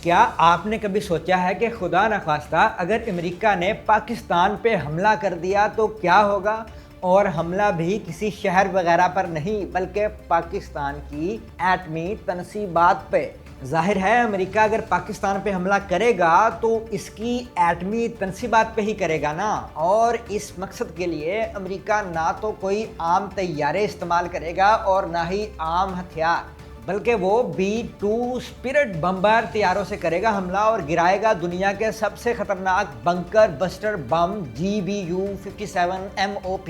کیا آپ نے کبھی سوچا ہے کہ خدا نخواستہ اگر امریکہ نے پاکستان پہ حملہ کر دیا تو کیا ہوگا؟ اور حملہ بھی کسی شہر وغیرہ پر نہیں بلکہ پاکستان کی ایٹمی تنصیبات پہ۔ ظاہر ہے امریکہ اگر پاکستان پہ حملہ کرے گا تو اس کی ایٹمی تنصیبات پہ ہی کرے گا نا، اور اس مقصد کے لیے امریکہ نہ تو کوئی عام طیارے استعمال کرے گا اور نہ ہی عام ہتھیار، بلکہ وہ B-2 اسپرٹ بمبر طیاروں سے کرے گا حملہ اور گرائے گا دنیا کے سب سے خطرناک بنکر بسٹر بم GBU-57 MOP۔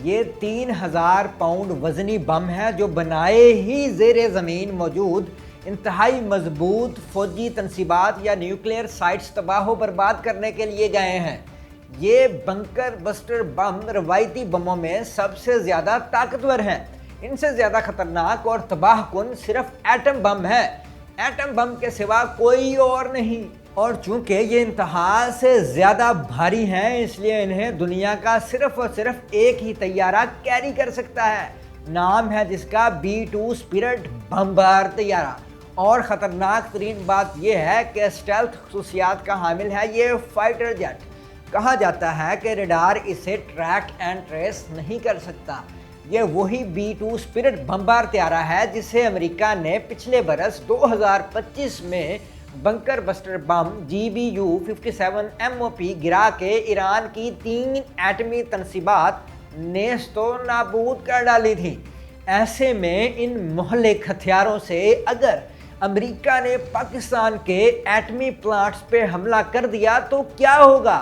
یہ 3000 پاؤنڈ وزنی بم ہے جو بنائے ہی زیر زمین موجود انتہائی مضبوط فوجی تنصیبات یا نیوکلیئر سائٹس تباہ و برباد کرنے کے لیے گئے ہیں۔ یہ بنکر بسٹر بم روایتی بموں میں سب سے زیادہ طاقتور ہیں۔ ان سے زیادہ خطرناک اور تباہ کن صرف ایٹم بم ہے، ایٹم بم کے سوا کوئی اور نہیں۔ اور چونکہ یہ انتہا سے زیادہ بھاری ہیں اس لیے انہیں دنیا کا صرف اور صرف ایک ہی طیارہ کیری کر سکتا ہے، نام ہے جس کا B-2 اسپرٹ بمبر طیارہ۔ اور خطرناک ترین بات یہ ہے کہ اسٹیلتھ خصوصیات کا حامل ہے یہ فائٹر جیٹ۔ کہا جاتا ہے کہ ریڈار اسے ٹریک اینڈ ٹریس نہیں کر سکتا۔ یہ وہی B-2 اسپرٹ بمبر طیارہ ہے جسے امریکہ نے پچھلے برس 2025 میں بنکر بسٹر بم GBU-57 MOP گرا کے ایران کی 3 ایٹمی تنصیبات نیست و نابود کر ڈالی تھی۔ ایسے میں ان مہلک ہتھیاروں سے اگر امریکہ نے پاکستان کے ایٹمی پلانٹس پہ حملہ کر دیا تو کیا ہوگا؟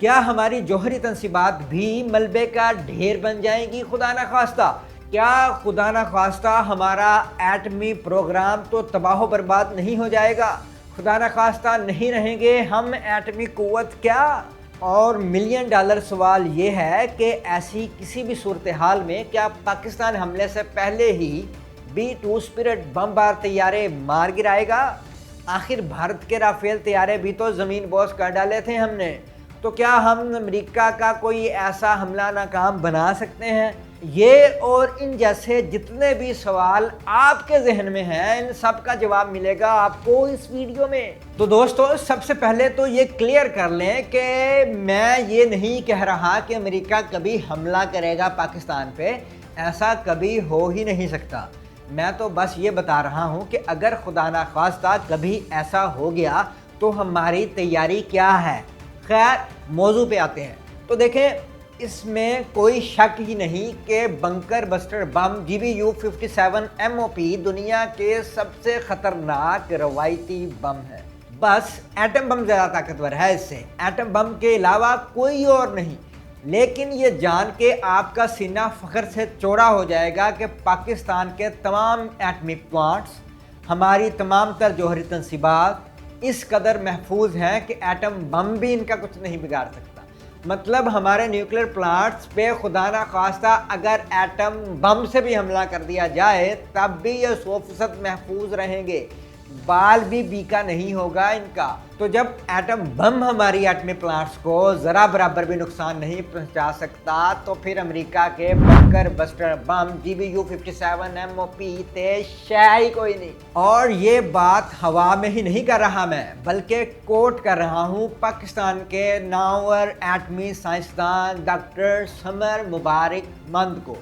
کیا ہماری جوہری تنصیبات بھی ملبے کا ڈھیر بن جائیں گی خدا نخواستہ؟ کیا خدا نخواستہ ہمارا ایٹمی پروگرام تو تباہ و برباد نہیں ہو جائے گا؟ خدا نخواستہ نہیں رہیں گے ہم ایٹمی قوت کیا؟ اور ملین ڈالر سوال یہ ہے کہ ایسی کسی بھی صورتحال میں کیا پاکستان حملے سے پہلے ہی B-2 اسپرٹ بمبر طیارے مار گرائے گا؟ آخر بھارت کے رافیل طیارے بھی تو زمین بوس کر ڈالے تھے ہم نے، تو کیا ہم امریکہ کا کوئی ایسا حملہ ناکام بنا سکتے ہیں؟ یہ اور ان جیسے جتنے بھی سوال آپ کے ذہن میں ہیں ان سب کا جواب ملے گا آپ کو اس ویڈیو میں۔ تو دوستو سب سے پہلے تو یہ کلیئر کر لیں کہ میں یہ نہیں کہہ رہا کہ امریکہ کبھی حملہ کرے گا پاکستان پہ، ایسا کبھی ہو ہی نہیں سکتا۔ میں تو بس یہ بتا رہا ہوں کہ اگر خدا نخواستہ کبھی ایسا ہو گیا تو ہماری تیاری کیا ہے۔ خیر موضوع پہ آتے ہیں تو دیکھیں اس میں کوئی شک ہی نہیں کہ بنکر بسٹر بم GBU-57 MOP دنیا کے سب سے خطرناک روایتی بم ہے۔ بس ایٹم بم زیادہ طاقتور ہے اس سے، ایٹم بم کے علاوہ کوئی اور نہیں۔ لیکن یہ جان کے آپ کا سینہ فخر سے چوڑا ہو جائے گا کہ پاکستان کے تمام ایٹمی پلانٹس، ہماری تمام تر جوہری تنصیبات اس قدر محفوظ ہیں کہ ایٹم بم بھی ان کا کچھ نہیں بگاڑ سکتا۔ مطلب ہمارے نیوکلیئر پلانٹس پہ خدا نخواستہ اگر ایٹم بم سے بھی حملہ کر دیا جائے تب بھی یہ 100% محفوظ رہیں گے، بال بھی بیکا نہیں ہوگا ان کا۔ تو جب ایٹم بم ہماری ایٹمی پلانٹس کو ذرا برابر بھی نقصان نہیں پہنچا سکتا تو پھر امریکہ کے بنکر بسٹر بم GBU-57 MOP تے شے ہی کوئی نہیں۔ اور یہ بات ہوا میں ہی نہیں کر رہا میں بلکہ کوٹ کر رہا ہوں پاکستان کے نامور ایٹمی سائنسدان ڈاکٹر سمر مبارک مند کو۔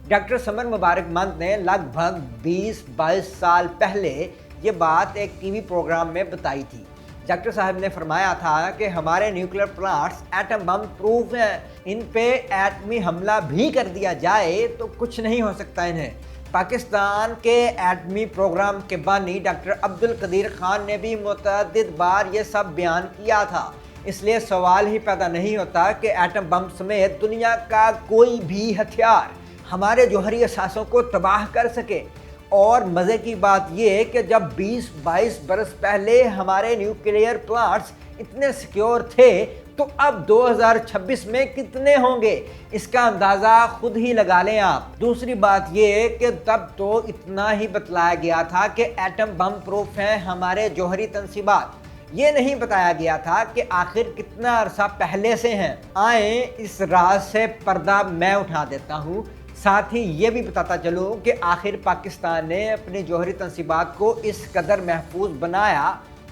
ڈاکٹر سمر مبارک مند نے لگ بھگ 20-22 سال پہلے یہ بات ایک ٹی وی پروگرام میں بتائی تھی۔ ڈاکٹر صاحب نے فرمایا تھا کہ ہمارے nuclear plants atom bomb proof ہیں، ان پہ ایٹمی حملہ بھی کر دیا جائے تو کچھ نہیں ہو سکتا انہیں۔ پاکستان کے ایٹمی پروگرام کے بانی ڈاکٹر عبدالقدیر خان نے بھی متعدد بار یہ سب بیان کیا تھا، اس لیے سوال ہی پیدا نہیں ہوتا کہ ایٹم بم سمیت دنیا کا کوئی بھی ہتھیار ہمارے جوہری اثاثوں کو تباہ کر سکے۔ اور مزے کی بات یہ کہ جب 20-22 برس پہلے ہمارے نیوکلیئر پلانٹس اتنے سیکیور تھے تو اب 2026 میں کتنے ہوں گے اس کا اندازہ خود ہی لگا لیں آپ۔ دوسری بات یہ کہ تب تو اتنا ہی بتلایا گیا تھا کہ ایٹم بم پروف ہیں ہمارے جوہری تنصیبات، یہ نہیں بتایا گیا تھا کہ آخر کتنا عرصہ پہلے سے ہیں۔ آئیں اس راز سے پردہ میں اٹھا دیتا ہوں، ساتھ ہی یہ بھی بتاتا چلوں کہ آخر پاکستان نے اپنی جوہری تنصیبات کو اس قدر محفوظ بنایا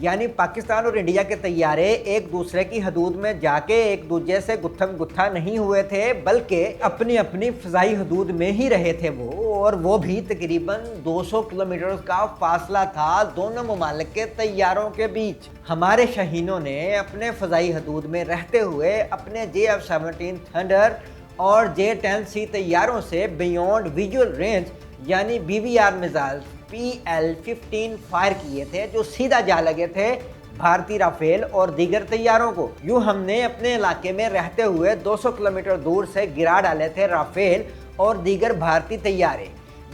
یعنی پاکستان اور انڈیا کے طیارے ایک دوسرے کی حدود میں جا کے ایک دوسرے سے گتھم گتھا نہیں ہوئے تھے، بلکہ اپنی اپنی فضائی حدود میں ہی رہے تھے اور وہ بھی تقریباً 200 کلومیٹر کا فاصلہ تھا دونوں ممالک کے طیاروں کے بیچ۔ ہمارے شاہینوں نے اپنے فضائی حدود میں رہتے ہوئے اپنے JF-17 تھنڈر اور J-10C طیاروں سے بیونڈ ویژول رینج یعنی BVR میزائل PL-15 فائر کیے تھے، جو سیدھا جا لگے تھے بھارتی رافیل اور دیگر طیاروں کو۔ یوں ہم نے اپنے علاقے میں رہتے ہوئے 200 کلومیٹر دور سے گرا ڈالے تھے رافیل اور دیگر بھارتی طیارے۔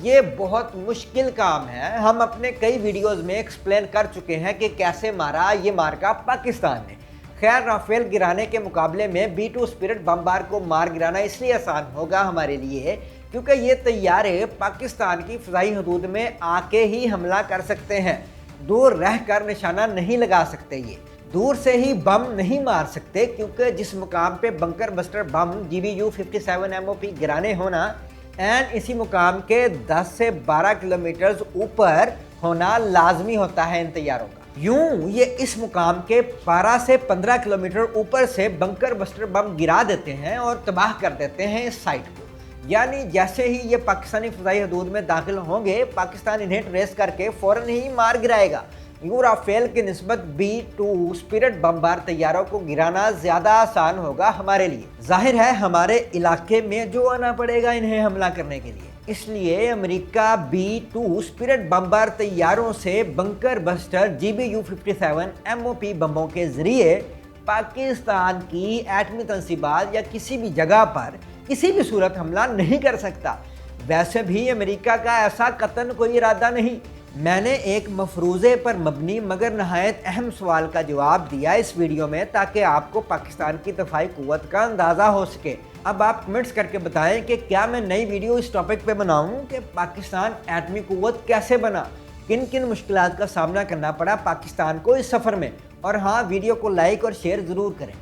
یہ بہت مشکل کام ہے، ہم اپنے کئی ویڈیوز میں ایکسپلین کر چکے ہیں کہ کیسے مارا یہ مارکا پاکستان نے۔ خیر، رافیل گرانے کے مقابلے میں B-2 اسپرٹ بمبار کو مار گرانا اس لیے آسان ہوگا ہمارے لیے کیونکہ یہ طیارے پاکستان کی فضائی حدود میں آ کے ہی حملہ کر سکتے ہیں، دور رہ کر نشانہ نہیں لگا سکتے، یہ دور سے ہی بم نہیں مار سکتے کیونکہ جس مقام پہ بنکر بسٹر بم GBU-57 MOP گرانے ہونا اسی مقام کے 10 سے 12 کلومیٹرز اوپر ہونا لازمی ہوتا ہے ان طیاروں کا۔ یوں یہ اس مقام کے 12 سے 15 کلومیٹر اوپر سے بنکر بسٹر بم گرا دیتے ہیں اور تباہ کر دیتے ہیں اس سائٹ کو۔ یعنی جیسے ہی یہ پاکستانی فضائی حدود میں داخل ہوں گے، پاکستان انہیں ٹریس کر کے فوراً ہی مار گرائے گا۔ یوں رافیل کی نسبت B-2 اسپرٹ بمبار طیاروں کو گرانا زیادہ آسان ہوگا ہمارے لیے۔ ظاہر ہے ہمارے علاقے میں جو آنا پڑے گا انہیں حملہ کرنے کے لیے، اس لیے امریکہ B-2 اسپرٹ بمبار طیاروں سے بنکر بسٹر GBU-57 MOP بمبوں کے ذریعے پاکستان کی ایٹمی تنصیبات یا کسی بھی جگہ پر کسی بھی صورت حملہ نہیں کر سکتا۔ ویسے بھی امریکہ کا ایسا قطعاً کوئی ارادہ نہیں۔ میں نے ایک مفروضے پر مبنی مگر نہایت اہم سوال کا جواب دیا اس ویڈیو میں تاکہ آپ کو پاکستان کی دفاعی قوت کا اندازہ ہو سکے۔ اب آپ کمنٹس کر کے بتائیں کہ کیا میں نئی ویڈیو اس ٹاپک پہ بناؤں کہ پاکستان ایٹمی قوت کیسے بنا، کن کن مشکلات کا سامنا کرنا پڑا پاکستان کو اس سفر میں، اور ہاں، ویڈیو کو لائک اور شیئر ضرور کریں۔